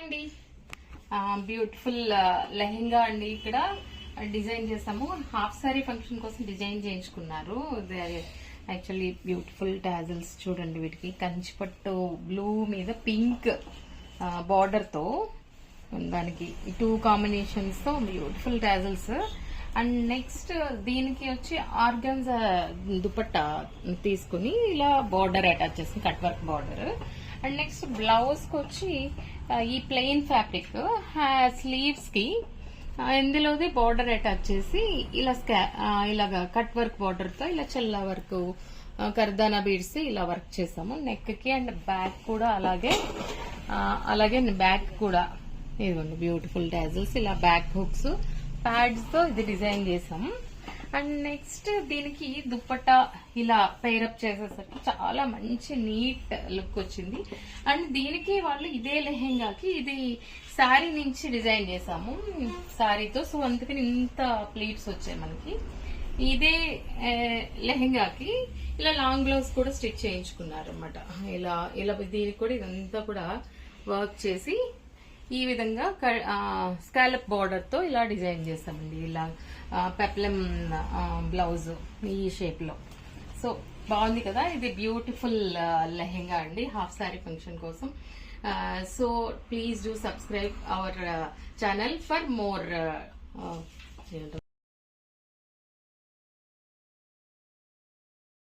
అండి బ్యూటిఫుల్ లెహెంగా అండి. ఇక్కడ డిజైన్ చేసాము. హాఫ్ సారీ ఫంక్షన్ కోసం డిజైన్ చేయించుకున్నారు. యాక్చువల్లీ బ్యూటిఫుల్ టాజిల్స్ చూడండి. వీటికి కంచిపట్టు బ్లూ మీద పింక్ బార్డర్ తో దానికి 2 కాంబినేషన్స్ తో బ్యూటిఫుల్ టాజిల్స్. అండ్ నెక్స్ట్ దీనికి వచ్చి ఆర్గన్జా దుపట్టా తీసుకుని ఇలా బార్డర్ అటాచ్ చేసింది, cut work border. And next blouse కి వచ్చి ఈ ప్లెయిన్ ఫ్యాబ్రిక్ స్లీవ్స్ కి ఇందులోది బార్డర్ అటాచ్ చేసి ఇలాగా కట్ వర్క్ బార్డర్ తో ఇలా చెల్లా వర్క్ కర్దానా బీడ్స్ ఇలా వర్క్ చేసాము. నెక్ కి అండ్ బ్యాక్ కూడా అలాగే బ్యాక్ కూడా ఇదిగోండి బ్యూటిఫుల్ టాజిల్స్, ఇలా బ్యాక్ హుక్స్ ప్యాడ్స్ తో ఇది డిజైన్ చేసాం. అండ్ నెక్స్ట్ దీనికి దుప్పట్టా ఇలా పేరప్ చేసేసరికి చాలా మంచి నీట్ లుక్ వచ్చింది. అండ్ దీనికి వాళ్ళు ఇదే లెహెంగాకి ఇది శారీ నుంచి డిజైన్ చేసాము శారీతో. సో అందుకని ఇంత ప్లీట్స్ వచ్చాయి మనకి. ఇదే లెహెంగాకి ఇలా లాంగ్ బ్లౌజ్ కూడా స్టిచ్ చేయించుకున్నారు అనమాట. ఇలా దీనికి కూడా ఇదంతా కూడా వర్క్ చేసి ఈ విధంగా స్కాలప్ బార్డర్ తో ఇలా డిజైన్ చేస్తామండి. ఇలా పెప్లెం బ్లౌజ్ ఈ షేప్ లో. సో బాగుంది కదా. ఇది బ్యూటిఫుల్ లెహెంగా అండి హాఫ్ సారీ ఫంక్షన్ కోసం. So please do subscribe our channel for more